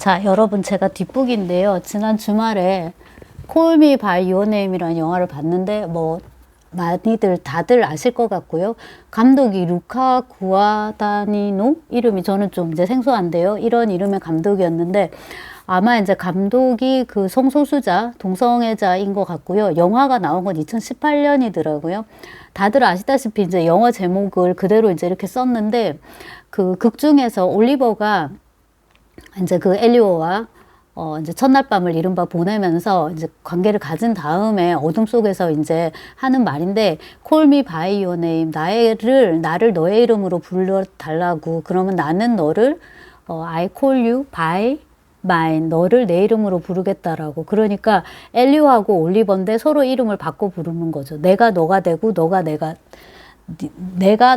자, 여러분 제가 뒷북인데요. 지난 주말에 Call Me by Your Name이라는 영화를 봤는데 뭐 많이들 다들 아실 것 같고요. 감독이 루카 구아다니노 이름이 저는 좀 이제 생소한데요. 이런 이름의 감독이었는데 아마 이제 감독이 그 성소수자, 동성애자인 것 같고요. 영화가 나온 건 2018년이더라고요. 다들 아시다시피 이제 영화 제목을 그대로 이제 이렇게 썼는데 그 극 중에서 올리버가 이제 그 엘리오와 이제 첫날 밤을 이른바 보내면서 이제 관계를 가진 다음에 어둠 속에서 이제 하는 말인데 Call me by your name. 나를 너의 이름으로 불러달라고. 그러면 나는 너를 I call you by mine. 너를 내 이름으로 부르겠다라고. 그러니까 엘리오하고 올리버인데 서로 이름을 바꿔 부르는 거죠. 내가 너가 되고 너가 내가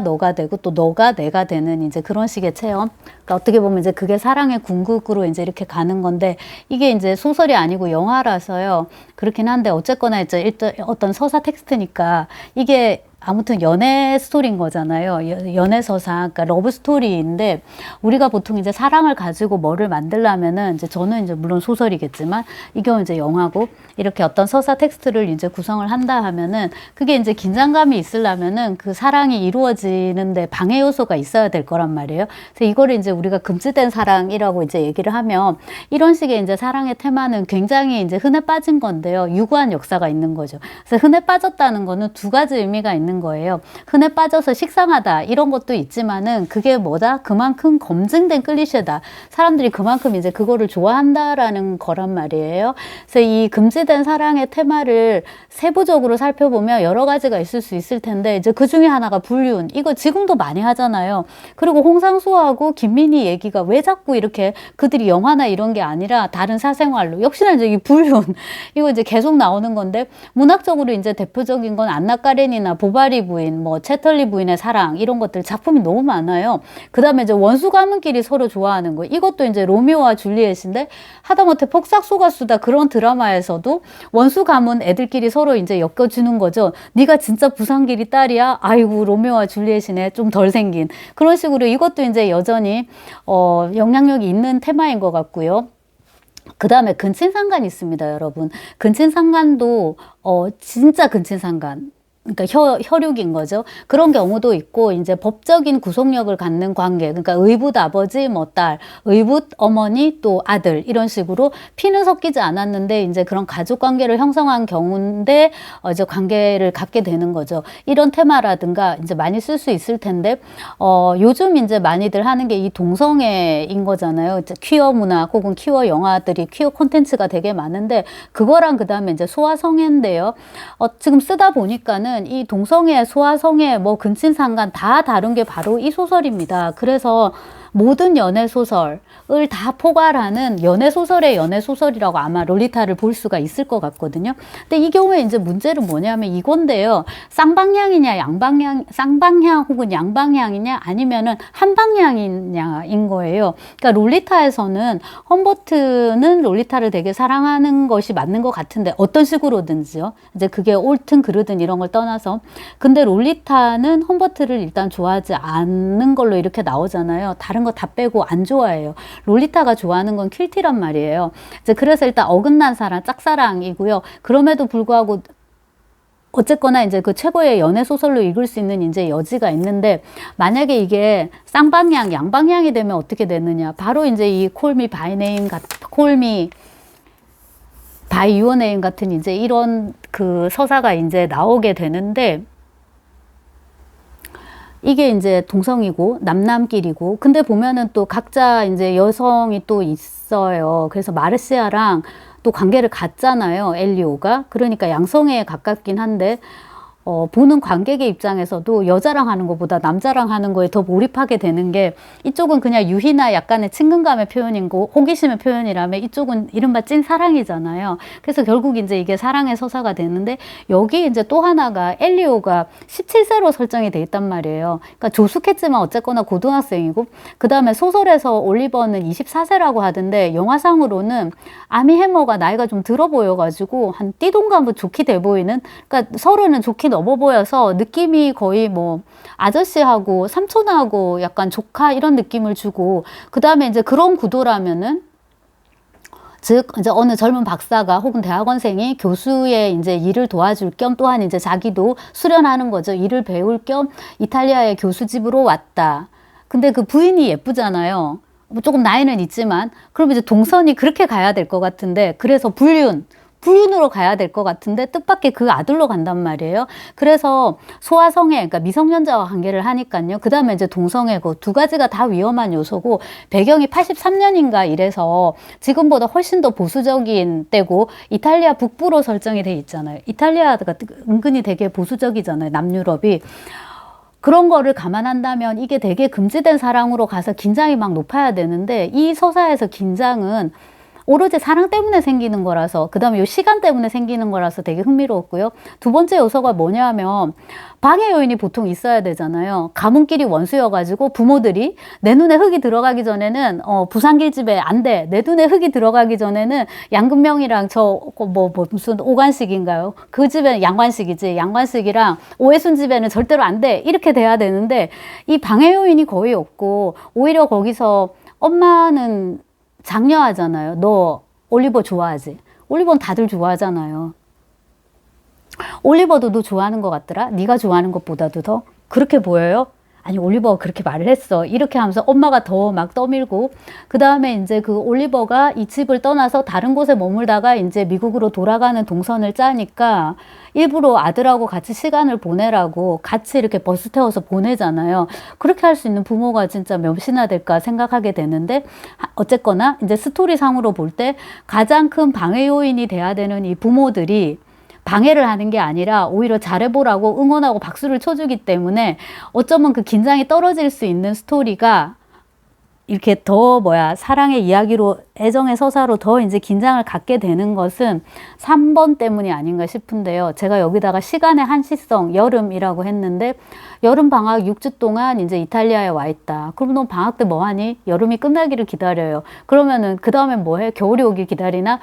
너가 되고 또 너가 내가 되는 이제 그런 식의 체험. 그러니까 어떻게 보면 이제 그게 사랑의 궁극으로 이제 이렇게 가는 건데 이게 이제 소설이 아니고 영화라서요. 그렇긴 한데 어쨌거나 이제 일단 어떤 서사 텍스트니까 이게 아무튼 연애 스토리인 거잖아요. 연애 서사, 그러니까 러브 스토리인데 우리가 보통 이제 사랑을 가지고 뭐를 만들려면은 이제 저는 이제 물론 소설이겠지만 이 경우 이제 영화고 이렇게 어떤 서사 텍스트를 이제 구성을 한다 하면은 그게 이제 긴장감이 있으려면은 그 사랑이 이루어지는데 방해 요소가 있어야 될 거란 말이에요. 그래서 이거를 이제 우리가 금지된 사랑이라고 이제 얘기를 하면 이런 식의 이제 사랑의 테마는 굉장히 이제 흔해 빠진 건데요. 유구한 역사가 있는 거죠. 그래서 흔해 빠졌다는 거는 두 가지 의미가 있는 거예요. 흔해 빠져서 식상하다 이런 것도 있지만은 그게 뭐다? 그만큼 검증된 클리셰다. 사람들이 그만큼 이제 그거를 좋아한다라는 거란 말이에요. 그래서 이 금지된 사랑의 테마를 세부적으로 살펴보면 여러 가지가 있을 수 있을 텐데 이제 그 중에 하나가 불륜. 이거 지금도 많이 하잖아요. 그리고 홍상수하고 김민희 얘기가 왜 자꾸 이렇게 그들이 영화나 이런 게 아니라 다른 사생활로 역시나 이제 이 불륜 이거 이제 계속 나오는 건데 문학적으로 이제 대표적인 건 안나 까렌이나 보바리 부인, 뭐 채털리 부인의 사랑 이런 것들 작품이 너무 많아요. 그 다음에 이제 원수 가문끼리 서로 좋아하는 거 이것도 이제 로미오와 줄리엣인데 하다못해 폭삭 속았수다 그런 드라마에서도 원수 가문 애들끼리 서로 이제 엮여주는 거죠. 네가 진짜 부산길이 딸이야? 아이고 로미오와 줄리엣이네 좀 덜 생긴 그런 식으로 이것도 이제 여전히 영향력이 있는 테마인 것 같고요. 그 다음에 근친상간이 있습니다, 여러분. 근친상간도 진짜 근친상간. 그러니까 혈육인 거죠. 그런 경우도 있고 이제 법적인 구속력을 갖는 관계. 그러니까 의붓 아버지, 뭐 딸, 의붓 어머니 또 아들 이런 식으로 피는 섞이지 않았는데 이제 그런 가족 관계를 형성한 경우인데 이제 관계를 갖게 되는 거죠. 이런 테마라든가 이제 많이 쓸 수 있을 텐데 요즘 이제 많이들 하는 게 이 동성애인 거잖아요. 이제 퀴어 문화 혹은 퀴어 영화들이 퀴어 콘텐츠가 되게 많은데 그거랑 그다음에 이제 소아성애인데요. 지금 쓰다 보니까는 이 동성애, 소아성애, 뭐 근친상간 다 다룬 게 바로 이 소설입니다. 그래서 모든 연애소설을 다 포괄하는 연애소설의 연애소설이라고 아마 롤리타를 볼 수가 있을 것 같거든요. 근데 이 경우에 이제 문제는 뭐냐면 이건데요. 쌍방향이냐, 쌍방향 혹은 양방향이냐, 아니면은 한방향이냐인 거예요. 그러니까 롤리타에서는 험버트는 롤리타를 되게 사랑하는 것이 맞는 것 같은데 어떤 식으로든지요. 이제 그게 옳든 그르든 이런 걸 떠나서. 근데 롤리타는 험버트를 일단 좋아하지 않는 걸로 이렇게 나오잖아요. 다른 거 다 빼고 안 좋아해요. 롤리타가 좋아하는 건 퀼티란 말이에요. 이제 그래서 일단 어긋난 사랑, 짝사랑이고요. 그럼에도 불구하고 어쨌거나 이제 그 최고의 연애 소설로 읽을 수 있는 이제 여지가 있는데 만약에 이게 쌍방향, 양방향이 되면 어떻게 되느냐? 바로 이제 이 Call Me by Name Call Me by Your Name 같은 이제 이런 그 서사가 이제 나오게 되는데 이게 이제 동성이고 남남끼리고 근데 보면은 또 각자 이제 여성이 또 있어요. 그래서 마르시아랑 또 관계를 갖잖아요. 엘리오가. 그러니까 양성애에 가깝긴 한데 보는 관객의 입장에서도 여자랑 하는 것보다 남자랑 하는 거에 더 몰입하게 되는 게 이쪽은 그냥 유희나 약간의 친근감의 표현이고 호기심의 표현이라면 이쪽은 이른바 찐 사랑이잖아요. 그래서 결국 이제 이게 사랑의 서사가 되는데 여기 이제 또 하나가 엘리오가 17세로 설정이 돼 있단 말이에요. 그러니까 조숙했지만 어쨌거나 고등학생이고 그 다음에 소설에서 올리버는 24세라고 하던데 영화상으로는 아미 해머가 나이가 좀 들어 보여가지고 한 띠동갑은 좋게 돼 보이는 그러니까 서로는 좋게 넘어 보여서 느낌이 거의 뭐 아저씨하고 삼촌하고 약간 조카 이런 느낌을 주고 그 다음에 이제 그런 구도라면은 즉, 이제 어느 젊은 박사가 혹은 대학원생이 교수의 이제 일을 도와줄 겸 또한 이제 자기도 수련하는 거죠. 일을 배울 겸 이탈리아의 교수집으로 왔다. 근데 그 부인이 예쁘잖아요. 뭐 조금 나이는 있지만, 그럼 이제 동선이 그렇게 가야 될 것 같은데, 그래서 불륜으로 가야 될 것 같은데 뜻밖의 그 아들로 간단 말이에요. 그래서 소아성애, 그러니까 미성년자와 관계를 하니까요. 그 다음에 이제 동성애고 두 가지가 다 위험한 요소고 배경이 83년인가 이래서 지금보다 훨씬 더 보수적인 때고 이탈리아 북부로 설정이 돼 있잖아요. 이탈리아가 은근히 되게 보수적이잖아요. 남유럽이. 그런 거를 감안한다면 이게 되게 금지된 사랑으로 가서 긴장이 막 높아야 되는데 이 서사에서 긴장은 오로지 사랑 때문에 생기는 거라서, 그 다음에 이 시간 때문에 생기는 거라서 되게 흥미로웠고요. 두 번째 요소가 뭐냐면 방해 요인이 보통 있어야 되잖아요. 가문끼리 원수여가지고 부모들이 내 눈에 흙이 들어가기 전에는 부산길집에 안 돼. 내 눈에 흙이 들어가기 전에는 양금명이랑 무슨 오관식인가요? 그 집에는 양관식이지. 양관식이랑 오해순 집에는 절대로 안 돼. 이렇게 돼야 되는데 이 방해 요인이 거의 없고 오히려 거기서 엄마는 장려하잖아요. 너 올리버 좋아하지? 올리버는 다들 좋아하잖아요. 올리버도 너 좋아하는 것 같더라? 네가 좋아하는 것보다도 더? 그렇게 보여요? 아니, 올리버가 그렇게 말을 했어. 이렇게 하면서 엄마가 더 막 떠밀고, 그 다음에 이제 그 올리버가 이 집을 떠나서 다른 곳에 머물다가 이제 미국으로 돌아가는 동선을 짜니까 일부러 아들하고 같이 시간을 보내라고 같이 이렇게 버스 태워서 보내잖아요. 그렇게 할 수 있는 부모가 진짜 몇이나 될까 생각하게 되는데, 어쨌거나 이제 스토리상으로 볼 때 가장 큰 방해 요인이 돼야 되는 이 부모들이 방해를 하는 게 아니라 오히려 잘해보라고 응원하고 박수를 쳐주기 때문에 어쩌면 그 긴장이 떨어질 수 있는 스토리가 이렇게 더 사랑의 이야기로, 애정의 서사로 더 이제 긴장을 갖게 되는 것은 3번 때문이 아닌가 싶은데요. 제가 여기다가 시간의 한시성, 여름이라고 했는데, 여름 방학 6주 동안 이제 이탈리아에 와 있다. 그럼 너 방학 때 뭐 하니? 여름이 끝나기를 기다려요. 그러면은 그 다음엔 뭐 해? 겨울이 오길 기다리나?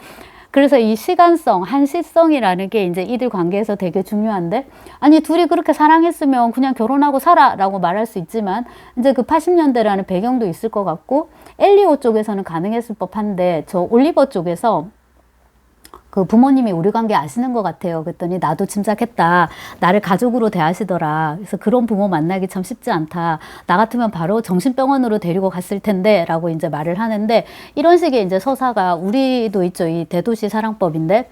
그래서 이 시간성, 한시성이라는 게 이제 이들 관계에서 되게 중요한데, 아니, 둘이 그렇게 사랑했으면 그냥 결혼하고 살아 라고 말할 수 있지만, 이제 그 80년대라는 배경도 있을 것 같고, 엘리오 쪽에서는 가능했을 법한데, 저 올리버 쪽에서 그 부모님이 우리 관계 아시는 것 같아요. 그랬더니 나도 짐작했다. 나를 가족으로 대하시더라. 그래서 그런 부모 만나기 참 쉽지 않다. 나 같으면 바로 정신병원으로 데리고 갔을 텐데 라고 이제 말을 하는데, 이런 식의 이제 서사가 우리도 있죠. 이 대도시 사랑법인데,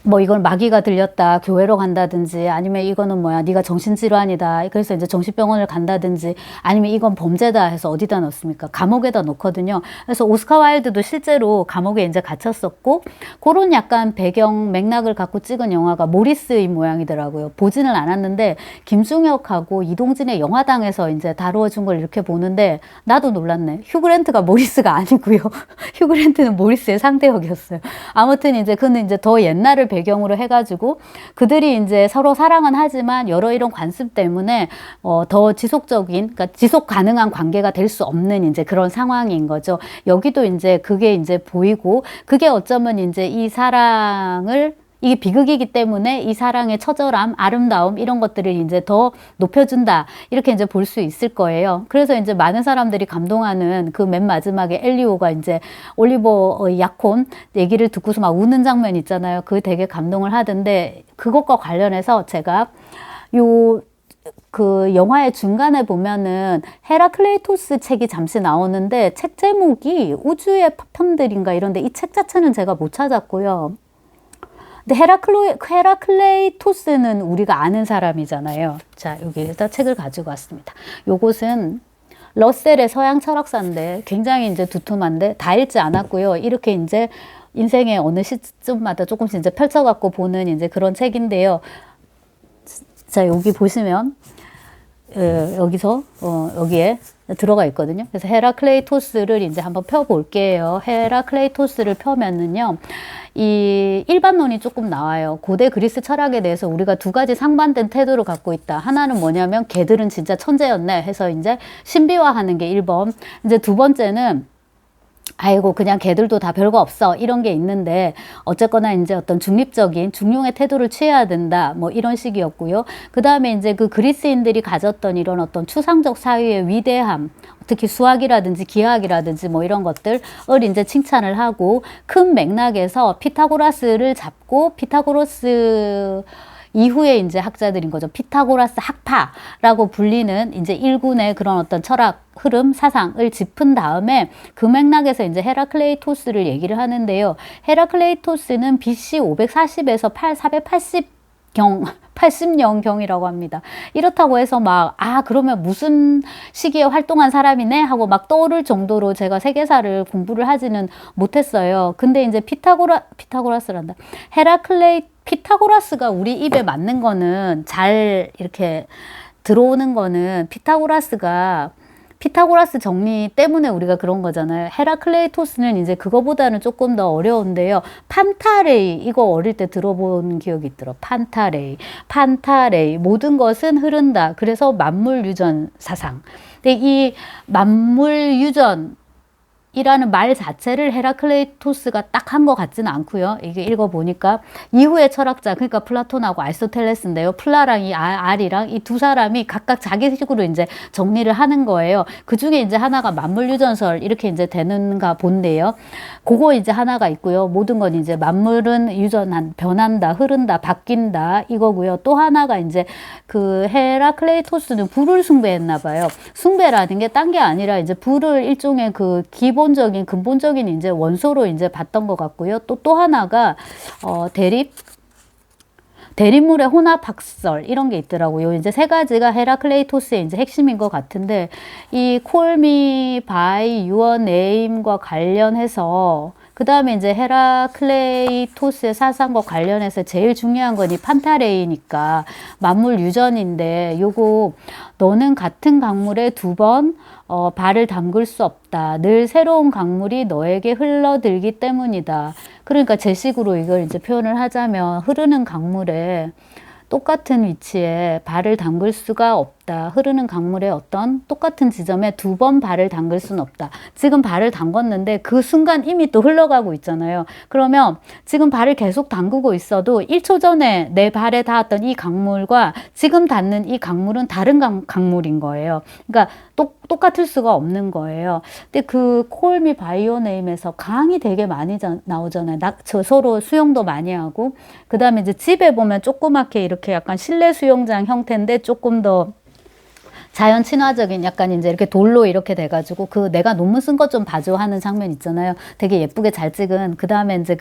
뭐 이건 마귀가 들렸다, 교회로 간다든지, 아니면 이거는 네가 정신질환이다, 그래서 이제 정신병원을 간다든지, 아니면 이건 범죄다 해서 어디다 넣습니까? 감옥에다 놓거든요. 그래서 오스카 와일드도 실제로 감옥에 이제 갇혔었고, 그런 약간 배경 맥락을 갖고 찍은 영화가 모리스인 모양이더라고요. 보지는 않았는데 김중혁하고 이동진의 영화당에서 이제 다루어준 걸 이렇게 보는데 나도 놀랐네. 휴그랜트가 모리스가 아니고요. 휴그랜트는 모리스의 상대역이었어요. 아무튼 이제 그는 이제 더 옛날을 배경으로 해가지고 그들이 이제 서로 사랑은 하지만 여러 이런 관습 때문에 더 지속적인, 그러니까 지속 가능한 관계가 될 수 없는 이제 그런 상황인 거죠. 여기도 이제 그게 이제 보이고, 그게 어쩌면 이제 이 사랑을, 이게 비극이기 때문에 이 사랑의 처절함, 아름다움 이런 것들을 이제 더 높여준다, 이렇게 이제 볼 수 있을 거예요. 그래서 이제 많은 사람들이 감동하는 그 맨 마지막에 엘리오가 이제 올리버 약혼 얘기를 듣고서 막 우는 장면 있잖아요. 그게 되게 감동을 하던데, 그것과 관련해서 제가 그 영화의 중간에 보면은 헤라클레이토스 책이 잠시 나오는데, 책 제목이 우주의 파편들인가 이런데 이 책 자체는 제가 못 찾았고요. 근데 헤라클레이토스는 우리가 아는 사람이잖아요. 자, 여기에다 책을 가지고 왔습니다. 요것은 러셀의 서양 철학사인데 굉장히 이제 두툼한데 다 읽지 않았고요. 이렇게 이제 인생의 어느 시점마다 조금씩 이제 펼쳐갖고 보는 이제 그런 책인데요. 자, 여기 보시면 여기서 여기에 들어가 있거든요. 그래서 헤라클레이토스를 이제 한번 펴볼게요. 헤라클레이토스를 펴면은요, 이 일반론이 조금 나와요. 고대 그리스 철학에 대해서 우리가 두 가지 상반된 태도를 갖고 있다. 하나는 뭐냐면 걔들은 진짜 천재였네 해서 이제 신비화하는 게 1번. 이제 두 번째는 아이고 그냥 걔들도 다 별거 없어 이런 게 있는데 어쨌거나 이제 어떤 중립적인 중용의 태도를 취해야 된다 뭐 이런 식이었고요. 그 다음에 이제 그 그리스인들이 가졌던 이런 어떤 추상적 사유의 위대함, 특히 수학이라든지 기하학이라든지 뭐 이런 것들을 이제 칭찬을 하고, 큰 맥락에서 피타고라스를 잡고 피타고라스 이후에 이제 학자들인 거죠. 피타고라스 학파라고 불리는 이제 일군의 그런 어떤 철학 흐름, 사상을 짚은 다음에 그 맥락에서 이제 헤라클레이토스를 얘기를 하는데요. 헤라클레이토스는 BC 540에서 480경 80년경이라고 합니다. 이렇다고 해서 막, 그러면 무슨 시기에 활동한 사람이네? 하고 막 떠오를 정도로 제가 세계사를 공부를 하지는 못했어요. 근데 이제 피타고라스란다. 피타고라스가 우리 입에 맞는 거는 잘 이렇게 들어오는 거는 피타고라스 정리 때문에 우리가 그런 거잖아요. 헤라클레이토스는 이제 그거보다는 조금 더 어려운데요. 판타레이, 이거 어릴 때 들어본 기억이 있더라. 판타레이. 모든 것은 흐른다. 그래서 만물유전 사상. 근데 이 만물유전 이라는 말 자체를 헤라클레이토스가 딱 한 것 같지는 않고요. 이게 읽어보니까 이후의 철학자, 그러니까 플라톤하고 아리스토텔레스인데요. 플라랑 이 알이랑 이 두 사람이 각각 자기식으로 이제 정리를 하는 거예요. 그 중에 이제 하나가 만물유전설 이렇게 이제 되는가 본데요. 그거 이제 하나가 있고요. 모든 건 이제 만물은 변한다, 흐른다, 바뀐다 이거고요. 또 하나가 이제 그 헤라클레이토스는 불을 숭배했나 봐요. 숭배라는 게 딴 게 아니라 이제 불을 일종의 그 근본적인 이제 원소로 이제 봤던 것 같고요. 또 하나가 대립물의 혼합학설 이런 게 있더라고요. 이제 세 가지가 헤라클레이토스의 이제 핵심인 것 같은데, 이 Call me by your name과 관련해서 그 다음에 이제 헤라클레이토스의 사상과 관련해서 제일 중요한 건 이 판타레이니까 만물 유전인데, 요거 너는 같은 강물에 두 번 발을 담글 수 없다. 늘 새로운 강물이 너에게 흘러들기 때문이다. 그러니까 제 식으로 이걸 이제 표현을 하자면, 흐르는 강물에 똑같은 위치에 발을 담글 수가 없다. 흐르는 강물의 어떤 똑같은 지점에 두 번 발을 담글 수는 없다. 지금 발을 담궜는데 그 순간 이미 또 흘러가고 있잖아요. 그러면 지금 발을 계속 담그고 있어도 1초 전에 내 발에 닿았던 이 강물과 지금 닿는 이 강물은 다른 강물인 거예요. 그러니까 똑같을 수가 없는 거예요. 근데 그 Call Me By Your Name에서 강이 되게 많이 나오잖아요. 서로 수영도 많이 하고, 그 다음에 이제 집에 보면 조그맣게 이렇게 약간 실내 수영장 형태인데 조금 더 자연 친화적인 약간 이제 이렇게 돌로 이렇게 돼가지고, 그 내가 논문 쓴 것 좀 봐줘 하는 장면 있잖아요. 되게 예쁘게 잘 찍은. 그 다음에 이제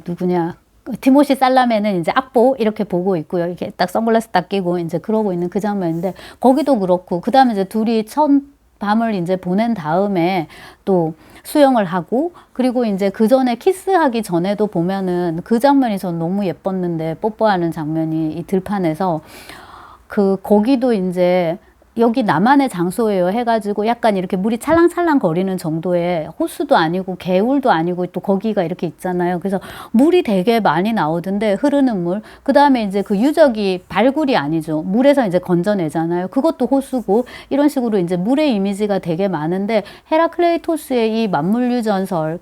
누구냐. 티모시 살라메는 이제 악보 이렇게 보고 있고요. 이렇게 딱 선글라스 딱 끼고 이제 그러고 있는 그 장면인데, 거기도 그렇고, 그 다음에 이제 둘이 첫 밤을 이제 보낸 다음에 또 수영을 하고, 그리고 이제 그 전에 키스하기 전에도 보면은 그 장면이 전 너무 예뻤는데, 뽀뽀하는 장면이 이 들판에서 거기도 이제 여기 나만의 장소예요 해가지고 약간 이렇게 물이 찰랑찰랑 거리는 정도의, 호수도 아니고 개울도 아니고 또 거기가 이렇게 있잖아요. 그래서 물이 되게 많이 나오던데, 흐르는 물. 그 다음에 이제 그 유적이 발굴이 아니죠. 물에서 이제 건져내잖아요. 그것도 호수고, 이런 식으로 이제 물의 이미지가 되게 많은데, 헤라클레이토스의 이 만물유전설,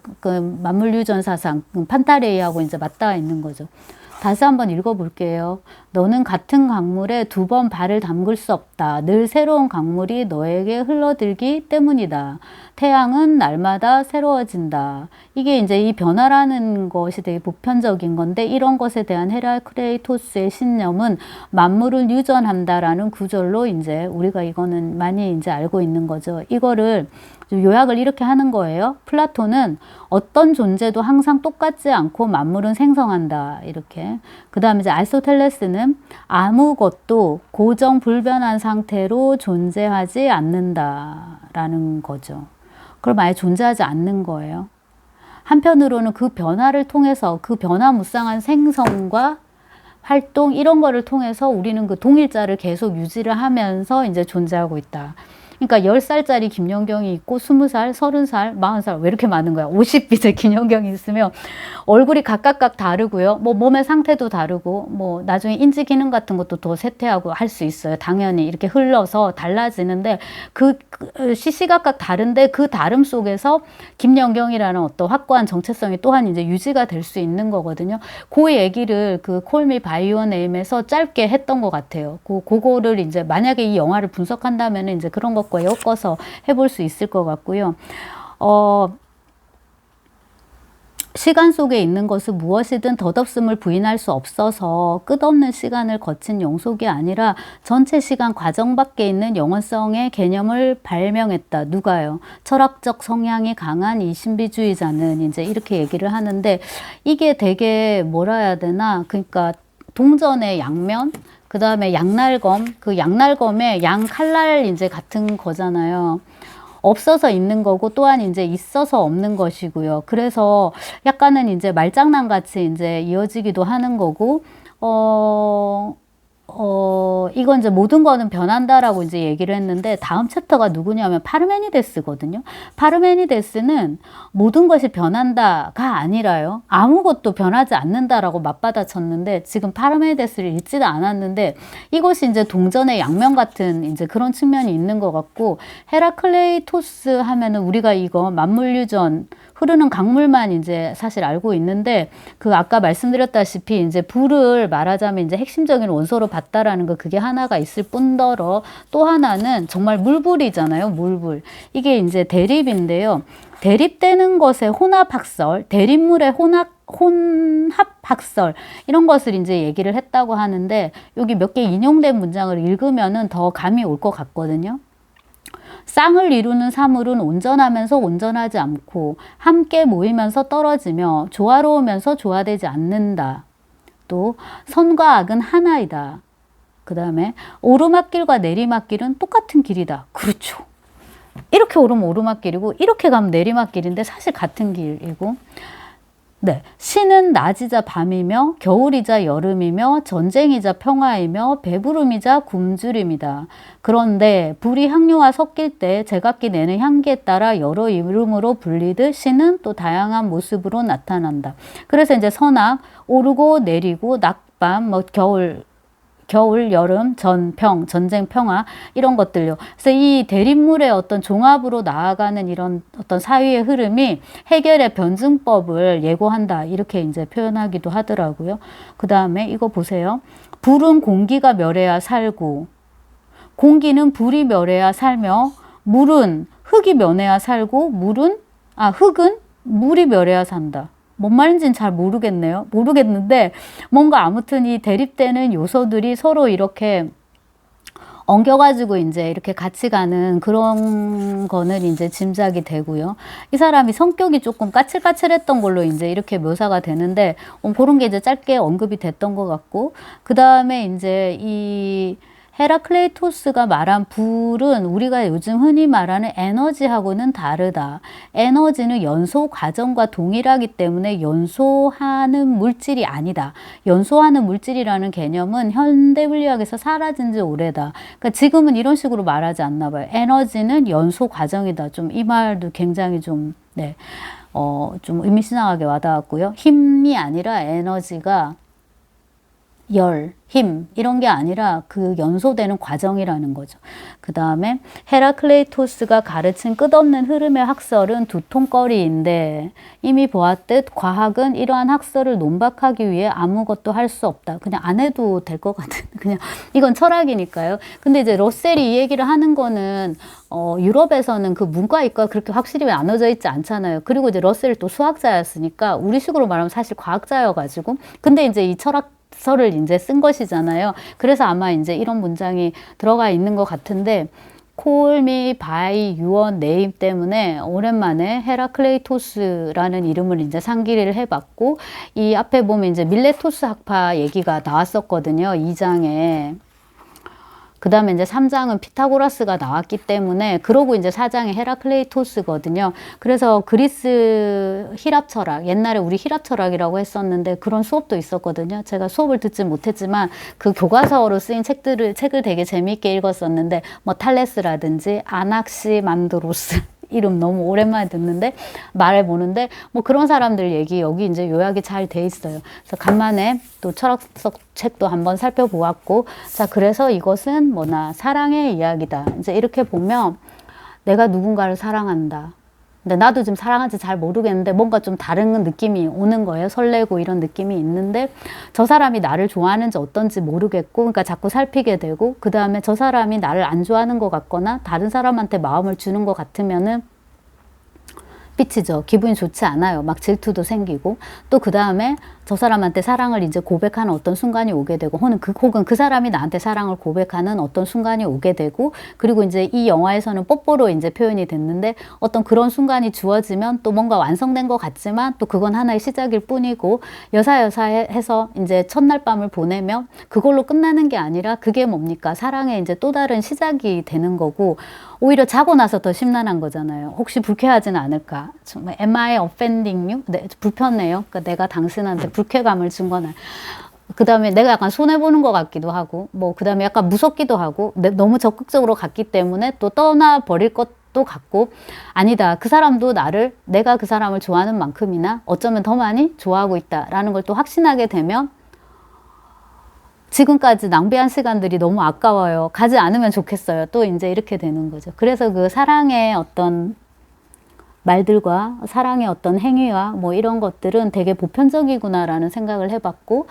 만물유전 사상, 판타레이하고 이제 맞닿아 있는 거죠. 다시 한번 읽어볼게요. 너는 같은 강물에 두 번 발을 담글 수 없다. 늘 새로운 강물이 너에게 흘러들기 때문이다. 태양은 날마다 새로워진다. 이게 이제 이 변화라는 것이 되게 보편적인 건데, 이런 것에 대한 헤라클레이토스의 신념은 만물을 유전한다라는 구절로 이제 우리가 이거는 많이 이제 알고 있는 거죠. 이거를 요약을 이렇게 하는 거예요. 플라톤은 어떤 존재도 항상 똑같지 않고 만물은 생성한다. 이렇게. 그 다음에 이제 아리스토텔레스는 아무것도 고정 불변한 상태로 존재하지 않는다라는 거죠. 그럼 아예 존재하지 않는 거예요. 한편으로는 그 변화를 통해서 그 변화무쌍한 생성과 활동 이런 거를 통해서 우리는 그 동일자를 계속 유지를 하면서 이제 존재하고 있다. 그러니까 10살짜리 김연경이 있고 20살, 30살, 40살 왜 이렇게 많은 거야? 50빛의 김연경이 있으면 얼굴이 각각 다르고요. 뭐 몸의 상태도 다르고 뭐 나중에 인지 기능 같은 것도 더 쇠퇴하고 할 수 있어요. 당연히 이렇게 흘러서 달라지는데 그 시시각각 다른데 그 다름 속에서 김연경이라는 어떤 확고한 정체성이 또한 이제 유지가 될 수 있는 거거든요. 그 얘기를 그 Call Me by Your Name에서 짧게 했던 것 같아요. 그거를 이제 만약에 이 영화를 분석한다면 이제 그런 것과 엮어서 해볼 수 있을 것 같고요. 시간 속에 있는 것은 무엇이든 덧없음을 부인할 수 없어서 끝없는 시간을 거친 영속이 아니라 전체 시간 과정 밖에 있는 영원성의 개념을 발명했다. 누가요? 철학적 성향이 강한 이 신비주의자는 이제 이렇게 얘기를 하는데 이게 되게 뭐라 해야 되나? 그러니까 동전의 양면, 그 다음에 양날검, 그 양날검의 양 칼날 이제 같은 거잖아요. 없어서 있는 거고 또한 이제 있어서 없는 것이고요. 그래서 약간은 이제 말장난 같이 이제 이어지기도 하는 거고, 이건 이제 모든 거는 변한다라고 이제 얘기를 했는데 다음 챕터가 누구냐면 파르메니데스거든요. 파르메니데스는 모든 것이 변한다가 아니라요. 아무것도 변하지 않는다라고 맞받아쳤는데 지금 파르메니데스를 읽지도 않았는데 이것이 이제 동전의 양면 같은 이제 그런 측면이 있는 것 같고 헤라클레이토스 하면은 우리가 이거 만물유전 흐르는 강물만 이제 사실 알고 있는데 그 아까 말씀드렸다시피 이제 불을 말하자면 이제 핵심적인 원소로 봤다라는 거 그게 하나가 있을 뿐더러 또 하나는 정말 물불이잖아요. 물불. 이게 이제 대립인데요. 대립되는 것의 혼합학설, 대립물의 혼합학설 이런 것을 이제 얘기를 했다고 하는데 여기 몇 개 인용된 문장을 읽으면은 더 감이 올 것 같거든요. 쌍을 이루는 사물은 온전하면서 온전하지 않고 함께 모이면서 떨어지며 조화로우면서 조화되지 않는다. 또 선과 악은 하나이다. 그 다음에 오르막길과 내리막길은 똑같은 길이다. 그렇죠. 이렇게 오르면 오르막길이고 이렇게 가면 내리막길인데 사실 같은 길이고 네, 신은 낮이자 밤이며 겨울이자 여름이며 전쟁이자 평화이며 배부름이자 굶주림이다. 그런데 불이 향료와 섞일 때 제각기 내는 향기에 따라 여러 이름으로 불리듯 신은 또 다양한 모습으로 나타난다. 그래서 이제 선악, 오르고 내리고 낙밤, 뭐 겨울, 여름, 전쟁, 평화 이런 것들요. 그래서 이 대립물의 어떤 종합으로 나아가는 이런 어떤 사회의 흐름이 해결의 변증법을 예고한다. 이렇게 이제 표현하기도 하더라고요. 그 다음에 이거 보세요. 불은 공기가 멸해야 살고 공기는 불이 멸해야 살며 물은 흙이 멸해야 살고 흙은 물이 멸해야 산다. 뭔 말인지는 잘 모르겠는데 뭔가 아무튼 이 대립되는 요소들이 서로 이렇게 엉겨가지고 이제 이렇게 같이 가는 그런 거는 이제 짐작이 되고요. 이 사람이 성격이 조금 까칠까칠했던 걸로 이제 이렇게 묘사가 되는데 그런 게 이제 짧게 언급이 됐던 것 같고 그 다음에 이제 이 헤라클레이토스가 말한 불은 우리가 요즘 흔히 말하는 에너지하고는 다르다. 에너지는 연소 과정과 동일하기 때문에 연소하는 물질이 아니다. 연소하는 물질이라는 개념은 현대 물리학에서 사라진 지 오래다. 그러니까 지금은 이런 식으로 말하지 않나 봐요. 에너지는 연소 과정이다. 좀 이 말도 굉장히 좀 의미심장하게 와닿았고요. 힘이 아니라 에너지가 열, 힘 이런 게 아니라 그 연소되는 과정이라는 거죠. 그 다음에 헤라클레이토스가 가르친 끝없는 흐름의 학설은 두통거리인데 이미 보았듯 과학은 이러한 학설을 논박하기 위해 아무것도 할 수 없다. 그냥 안 해도 될 것 같은 그냥 이건 철학이니까요. 근데 이제 러셀이 이 얘기를 하는 거는 유럽에서는 그 문과 이과 그렇게 확실히 나눠져 있지 않잖아요. 그리고 이제 러셀이 또 수학자였으니까 우리식으로 말하면 사실 과학자여가지고 근데 이제 이 철학서를 이제 쓴 것이잖아요. 그래서 아마 이제 이런 문장이 들어가 있는 것 같은데 Call me by your name 때문에 오랜만에 헤라클레이토스라는 이름을 이제 상기를 해봤고 이 앞에 보면 이제 밀레토스 학파 얘기가 나왔었거든요. 2장에. 그 다음에 이제 3장은 피타고라스가 나왔기 때문에, 그러고 이제 4장이 헤라클레이토스거든요. 그래서 그리스 힐압 철학, 옛날에 우리 힐압 철학이라고 했었는데 그런 수업도 있었거든요. 제가 수업을 듣지 못했지만 그 교과서로 쓰인 책을 되게 재미있게 읽었었는데, 뭐 탈레스라든지 아낙시만드로스 이름 너무 오랜만에 듣는데 말해보는데, 뭐 그런 사람들 얘기 여기 이제 요약이 잘 돼 있어요. 그래서 간만에 또 철학적 책도 한번 살펴보았고, 자, 그래서 이것은 뭐나 사랑의 이야기다. 이제 이렇게 보면 내가 누군가를 사랑한다. 근데 나도 지금 사랑한지 잘 모르겠는데 뭔가 좀 다른 느낌이 오는 거예요. 설레고 이런 느낌이 있는데, 저 사람이 나를 좋아하는지 어떤지 모르겠고, 그러니까 자꾸 살피게 되고, 그 다음에 저 사람이 나를 안 좋아하는 것 같거나 다른 사람한테 마음을 주는 것 같으면은 삐치죠. 기분이 좋지 않아요. 막 질투도 생기고, 또 그 다음에 저 사람한테 사랑을 이제 고백하는 어떤 순간이 오게 되고, 혹은 그 사람이 나한테 사랑을 고백하는 어떤 순간이 오게 되고, 그리고 이제 이 영화에서는 뽀뽀로 이제 표현이 됐는데, 어떤 그런 순간이 주어지면 또 뭔가 완성된 것 같지만 또 그건 하나의 시작일 뿐이고, 여사여사해서 이제 첫날 밤을 보내면 그걸로 끝나는 게 아니라 그게 뭡니까? 사랑의 이제 또 다른 시작이 되는 거고, 오히려 자고 나서 더 심란한 거잖아요. 혹시 불쾌하지는 않을까? 정말 am I offending you? 네, 불편해요. 그러니까 내가 당신한테 불쾌감을 준 거나. 그 다음에 내가 약간 손해보는 것 같기도 하고, 뭐, 그 다음에 약간 무섭기도 하고, 너무 적극적으로 갔기 때문에 또 떠나버릴 것도 같고, 아니다. 그 사람도 내가 그 사람을 좋아하는 만큼이나 어쩌면 더 많이 좋아하고 있다라는 걸 또 확신하게 되면, 지금까지 낭비한 시간들이 너무 아까워요. 가지 않으면 좋겠어요. 또 이제 이렇게 되는 거죠. 그래서 그 사랑의 어떤 말들과 사랑의 어떤 행위와 뭐 이런 것들은 되게 보편적이구나라는 생각을 해봤고,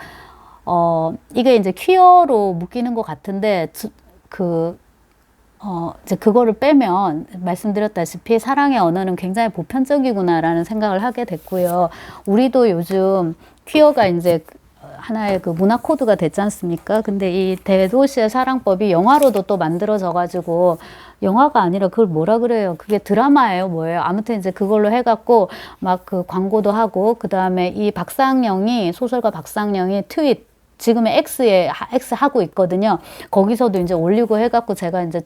이게 이제 퀴어로 묶이는 것 같은데, 이제 그거를 빼면 말씀드렸다시피 사랑의 언어는 굉장히 보편적이구나라는 생각을 하게 됐고요. 우리도 요즘 퀴어가 이제 하나의 그 문화 코드가 됐지 않습니까? 근데 이 대도시의 사랑법이 영화로도 또 만들어져 가지고, 영화가 아니라 그걸 뭐라 그래요? 그게 드라마예요, 뭐예요? 아무튼 이제 그걸로 해갖고 막 그 광고도 하고, 그 다음에 이 소설가 박상영이 트윗, 지금의 X 하고 있거든요. 거기서도 이제 올리고 해갖고 제가 이제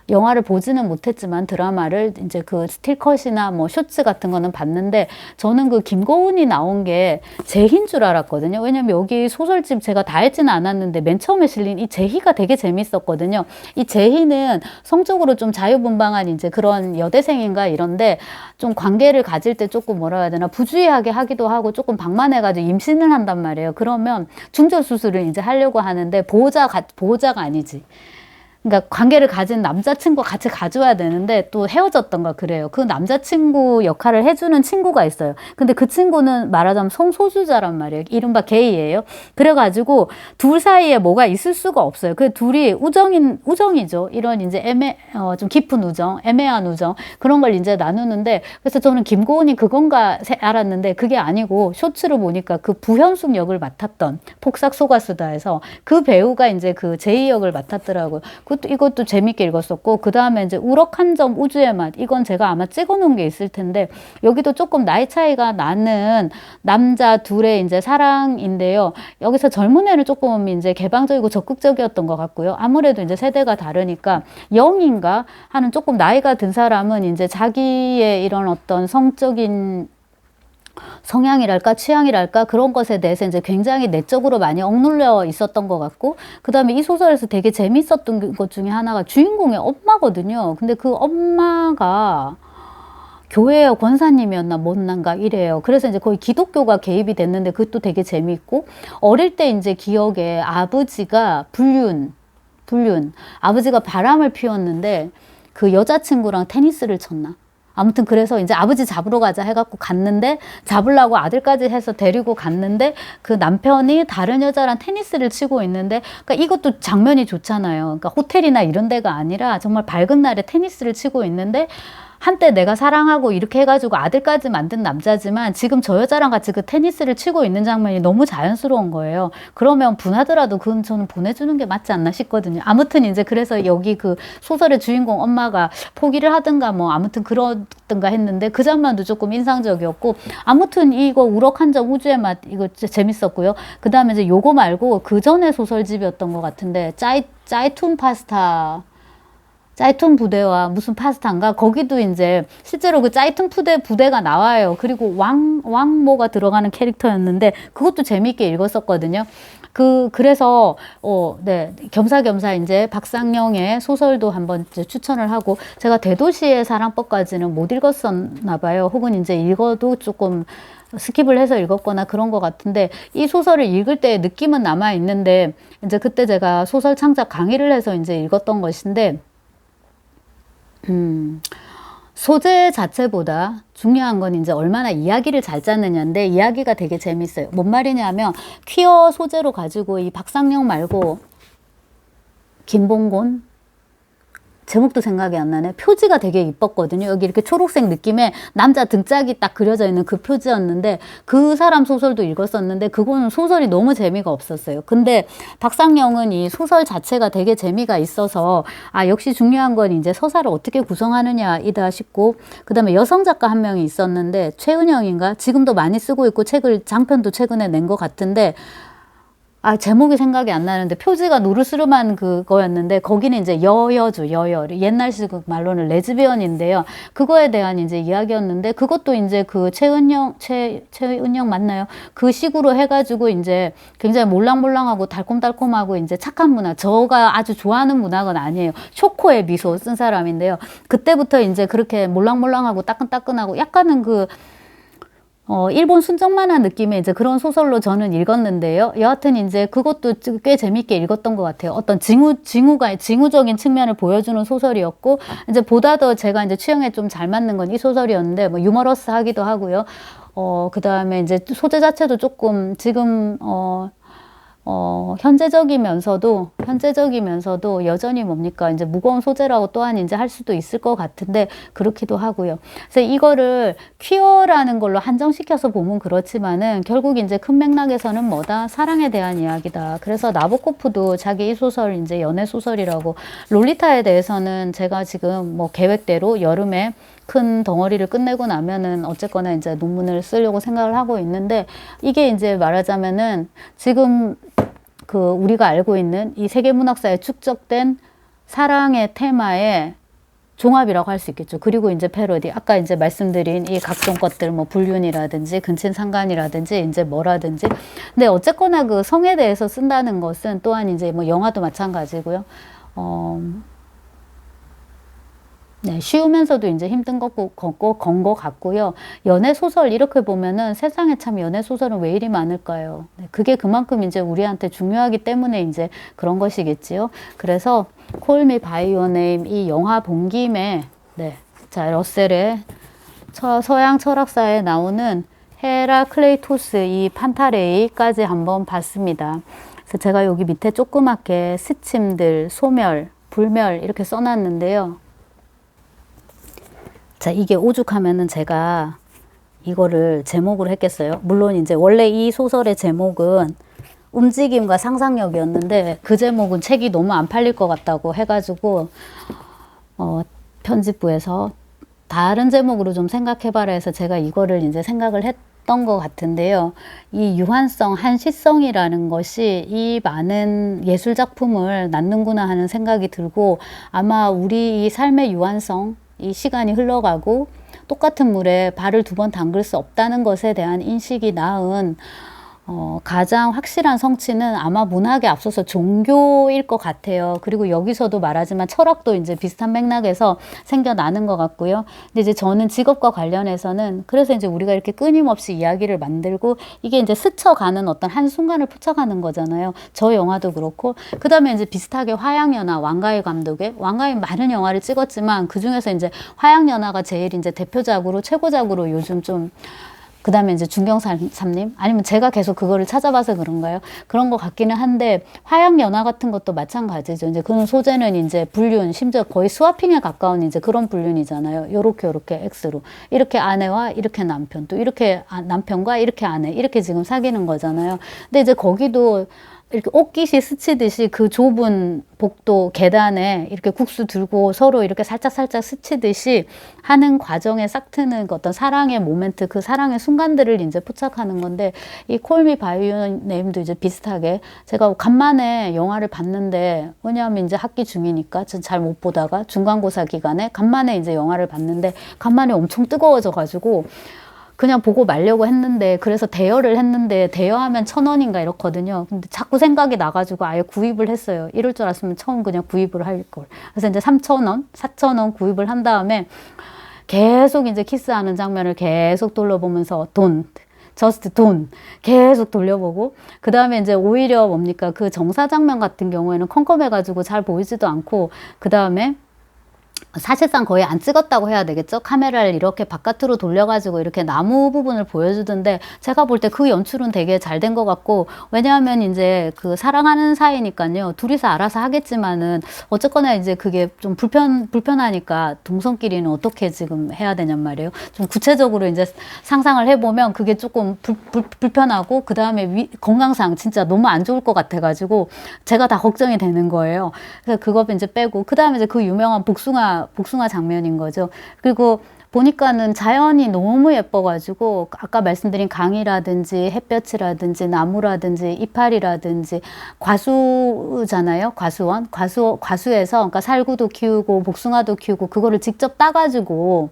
영화를 보지는 못했지만 드라마를 이제 그 스틸컷이나 뭐 쇼츠 같은 거는 봤는데, 저는 그 김고은이 나온 게 제희인 줄 알았거든요. 왜냐면 여기 소설집 제가 다 읽지는 않았는데 맨 처음에 실린 이 제희가 되게 재밌었거든요. 이 제희는 성적으로 좀 자유분방한 이제 그런 여대생인가 이런데, 좀 관계를 가질 때 조금 뭐라 해야 되나 부주의하게 하기도 하고 조금 방만해가지고 임신을 한단 말이에요. 그러면 중절 수술을 이제 하려고 하는데 보호자가 아니지. 그러니까 관계를 가진 남자친구와 같이 가져와야 되는데 또 헤어졌던가 그래요. 그 남자친구 역할을 해주는 친구가 있어요. 근데 그 친구는 말하자면 성소수자란 말이에요. 이른바 게이예요. 그래가지고 둘 사이에 뭐가 있을 수가 없어요. 그 둘이 우정이죠. 이런 이제 좀 깊은 우정, 애매한 우정, 그런 걸 이제 나누는데, 그래서 저는 김고은이 그건가 알았는데 그게 아니고, 쇼츠를 보니까 그 부현숙 역을 맡았던 폭삭 소가수다에서 그 배우가 이제 그 제이 역을 맡았더라고요. 이것도 재밌게 읽었었고, 그 다음에 이제 우럭 한 점 우주의 맛, 이건 제가 아마 찍어 놓은 게 있을 텐데, 여기도 조금 나이 차이가 나는 남자 둘의 이제 사랑인데요. 여기서 젊은 애는 조금 이제 개방적이고 적극적이었던 것 같고요. 아무래도 이제 세대가 다르니까 영인가 하는 조금 나이가 든 사람은 이제 자기의 이런 어떤 성적인 성향이랄까 취향이랄까 그런 것에 대해서 이제 굉장히 내적으로 많이 억눌려 있었던 것 같고, 그 다음에 이 소설에서 되게 재밌었던 것 중에 하나가 주인공의 엄마거든요. 근데 그 엄마가 교회의 권사님이었나 못난가 이래요. 그래서 이제 거의 기독교가 개입이 됐는데 그것도 되게 재밌고, 어릴 때 이제 기억에 아버지가 아버지가 바람을 피웠는데 그 여자친구랑 테니스를 쳤나? 아무튼 그래서 이제 아버지 잡으러 가자 해갖고 갔는데, 잡으려고 아들까지 해서 데리고 갔는데 그 남편이 다른 여자랑 테니스를 치고 있는데, 그러니까 이것도 장면이 좋잖아요. 그러니까 호텔이나 이런 데가 아니라 정말 밝은 날에 테니스를 치고 있는데 한때 내가 사랑하고 이렇게 해가지고 아들까지 만든 남자지만 지금 저 여자랑 같이 그 테니스를 치고 있는 장면이 너무 자연스러운 거예요. 그러면 분하더라도 그건 저는 보내주는 게 맞지 않나 싶거든요. 아무튼 이제 그래서 여기 그 소설의 주인공 엄마가 포기를 하든가 뭐 아무튼 그러든가 했는데 그 장면도 조금 인상적이었고, 아무튼 이거 우럭 한 점 우주의 맛 이거 진짜 재밌었고요. 그 다음에 이제 요거 말고 그 전에 소설집이었던 것 같은데 짜이툰 파스타, 짜이툰 부대와 무슨 파스타인가? 거기도 이제 실제로 그 짜이툰 부대가 나와요. 그리고 왕모가 들어가는 캐릭터였는데 그것도 재밌게 읽었었거든요. 그래서, 네. 겸사겸사 이제 박상영의 소설도 한번 이제 추천을 하고, 제가 대도시의 사랑법까지는 못 읽었었나 봐요. 혹은 이제 읽어도 조금 스킵을 해서 읽었거나 그런 것 같은데, 이 소설을 읽을 때 느낌은 남아 있는데, 이제 그때 제가 소설 창작 강의를 해서 이제 읽었던 것인데, 소재 자체보다 중요한 건 이제 얼마나 이야기를 잘 짰느냐인데, 이야기가 되게 재밌어요. 뭔 말이냐 하면, 퀴어 소재로 가지고 이 박상영 말고 김봉곤? 제목도 생각이 안 나네. 표지가 되게 이뻤거든요. 여기 이렇게 초록색 느낌의 남자 등짝이 딱 그려져 있는 그 표지였는데, 그 사람 소설도 읽었었는데 그거는 소설이 너무 재미가 없었어요. 근데 박상영은 이 소설 자체가 되게 재미가 있어서, 아, 역시 중요한 건 이제 서사를 어떻게 구성하느냐이다 싶고, 그 다음에 여성 작가 한 명이 있었는데 최은영인가? 지금도 많이 쓰고 있고 장편도 최근에 낸 것 같은데, 아, 제목이 생각이 안 나는데 표지가 노르스름한 그거였는데, 거기는 이제 여여죠. 옛날식 말로는 레즈비언인데요. 그거에 대한 이제 이야기였는데, 그것도 이제 그 최은영 맞나요? 그 식으로 해가지고 이제 굉장히 몰랑몰랑하고 달콤달콤하고 이제 착한 문화. 저가 아주 좋아하는 문학은 아니에요. 쇼코의 미소 쓴 사람인데요. 그때부터 이제 그렇게 몰랑몰랑하고 따끈따끈하고 약간은 일본 순정만화 느낌의 이제 그런 소설로 저는 읽었는데요. 여하튼 이제 그것도 꽤 재밌게 읽었던 것 같아요. 어떤 징후적인 측면을 보여주는 소설이었고, 이제 보다 더 제가 이제 취향에 좀 잘 맞는 건 이 소설이었는데, 뭐 유머러스 하기도 하고요. 그 다음에 이제 소재 자체도 조금 지금, 현재적이면서도 여전히 뭡니까? 이제 무거운 소재라고 또한 이제 할 수도 있을 것 같은데, 그렇기도 하고요. 그래서 이거를 퀴어라는 걸로 한정시켜서 보면 그렇지만은, 결국 이제 큰 맥락에서는 뭐다? 사랑에 대한 이야기다. 그래서 나보코프도 자기 이 소설 이제 연애 소설이라고, 롤리타에 대해서는 제가 지금 뭐 계획대로 여름에 큰 덩어리를 끝내고 나면은 어쨌거나 이제 논문을 쓰려고 생각을 하고 있는데, 이게 이제 말하자면은 지금 우리가 알고 있는 이 세계문학사에 축적된 사랑의 테마의 종합이라고 할 수 있겠죠. 그리고 이제 패러디. 아까 이제 말씀드린 이 각종 것들, 뭐 불륜이라든지 근친상간이라든지 이제 뭐라든지. 근데 어쨌거나 그 성에 대해서 쓴다는 것은 또한 이제 뭐 영화도 마찬가지고요. 네, 쉬우면서도 이제 힘든 건 것 같고요. 연애 소설 이렇게 보면은 세상에 참 연애 소설은 왜 이리 많을까요? 네, 그게 그만큼 이제 우리한테 중요하기 때문에 이제 그런 것이겠지요. 그래서 Call Me by Your Name 이 영화 본 김에, 네, 자, 러셀의 서양 철학사에 나오는 헤라클레이토스 이 판타레이까지 한번 봤습니다. 그래서 제가 여기 밑에 조그맣게 스침들, 소멸, 불멸 이렇게 써놨는데요. 자, 이게 오죽하면은 제가 이거를 제목으로 했겠어요. 물론 이제 원래 이 소설의 제목은 움직임과 상상력이었는데, 그 제목은 책이 너무 안 팔릴 것 같다고 해가지고 편집부에서 다른 제목으로 좀 생각해봐라 해서 제가 이거를 이제 생각을 했던 것 같은데요. 이 유한성, 한시성이라는 것이 이 많은 예술 작품을 낳는구나 하는 생각이 들고, 아마 우리 이 삶의 유한성, 이 시간이 흘러가고 똑같은 물에 발을 2번 담글 수 없다는 것에 대한 인식이 낳은 가장 확실한 성취는 아마 문학에 앞서서 종교일 것 같아요. 그리고 여기서도 말하지만 철학도 이제 비슷한 맥락에서 생겨나는 것 같고요. 근데 이제 저는 직업과 관련해서는 그래서 이제 우리가 이렇게 끊임없이 이야기를 만들고 이게 이제 스쳐가는 어떤 한순간을 포착하는 거잖아요. 저 영화도 그렇고. 그 다음에 이제 비슷하게 화양연화, 왕가희 감독의 왕가희 많은 영화를 찍었지만 그 중에서 이제 화양연화가 제일 이제 대표작으로 최고작으로 요즘 좀 그 다음에 이제 중경삼림 아니면 제가 계속 그거를 찾아봐서 그런가요? 그런 것 같기는 한데 화양연화 같은 것도 마찬가지죠. 이제 그런 소재는 이제 불륜 심지어 거의 스와핑에 가까운 이제 그런 불륜이잖아요. 요렇게 X로 이렇게 아내와 이렇게 남편 또 이렇게 남편과 이렇게 아내 이렇게 지금 사귀는 거잖아요. 근데 이제 거기도 이렇게 옷깃이 스치듯이 그 좁은 복도 계단에 이렇게 국수 들고 서로 이렇게 살짝 스치듯이 하는 과정에 싹 트는 그 어떤 사랑의 모멘트, 그 사랑의 순간들을 이제 포착하는 건데, 이 Call Me By Your Name도 이제 비슷하게 제가 간만에 영화를 봤는데, 왜냐하면 이제 학기 중이니까 전 잘 못 보다가 중간고사 기간에 간만에 이제 영화를 봤는데, 간만에 엄청 뜨거워져 가지고 그냥 보고 말려고 했는데, 그래서 대여를 했는데 대여하면 1,000원인가 이렇거든요. 근데 자꾸 생각이 나가지고 아예 구입을 했어요. 이럴 줄 알았으면 처음 그냥 구입을 할 걸. 그래서 이제 3,000원, 4,000원 구입을 한 다음에 계속 이제 키스하는 장면을 계속 돌려보면서 저스트 돈 계속 돌려보고, 그 다음에 이제 오히려 뭡니까, 그 정사 장면 같은 경우에는 컴컴해가지고 잘 보이지도 않고, 그 다음에 사실상 거의 안 찍었다고 해야 되겠죠? 카메라를 이렇게 바깥으로 돌려가지고 이렇게 나무 부분을 보여주던데, 제가 볼 때 그 연출은 되게 잘 된 것 같고, 왜냐하면 이제 그 사랑하는 사이니까요. 둘이서 알아서 하겠지만은 어쨌거나 이제 그게 좀 불편하니까 동성끼리는 어떻게 지금 해야 되냔 말이에요. 좀 구체적으로 이제 상상을 해보면 그게 조금 불편하고, 그 다음에 건강상 진짜 너무 안 좋을 것 같아가지고 제가 다 걱정이 되는 거예요. 그래서 그거 이제 빼고, 그 다음에 이제 그 유명한 복숭아 장면인 거죠. 그리고 보니까는 자연이 너무 예뻐가지고 아까 말씀드린 강이라든지 햇볕이라든지 나무라든지 이파리라든지, 과수잖아요. 과수에서 그러니까 살구도 키우고 복숭아도 키우고 그거를 직접 따가지고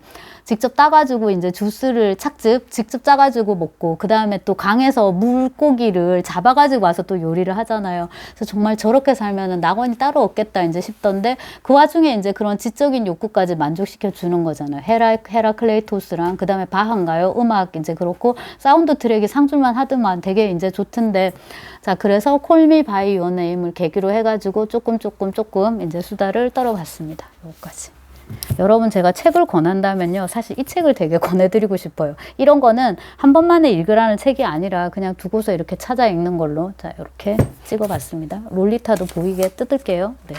이제 주스를 직접 짜가지고 먹고, 그 다음에 또 강에서 물고기를 잡아가지고 와서 또 요리를 하잖아요. 그래서 정말 저렇게 살면은 낙원이 따로 없겠다 이제 싶던데, 그 와중에 이제 그런 지적인 욕구까지 만족시켜 주는 거잖아요. 헤라클레이토스랑 그 다음에 바한가요? 음악 이제 그렇고 사운드 트랙이 상줄만 하더만 되게 이제 좋던데, 자, 그래서 Call Me By Your Name을 계기로 해가지고 조금 이제 수다를 떨어봤습니다. 여기까지. 여러분, 제가 책을 권한다면요, 사실 이 책을 되게 권해드리고 싶어요. 이런 거는 한 번만에 읽으라는 책이 아니라 그냥 두고서 이렇게 찾아 읽는 걸로, 자, 이렇게 찍어봤습니다. 롤리타도 보이게 뜯을게요. 네.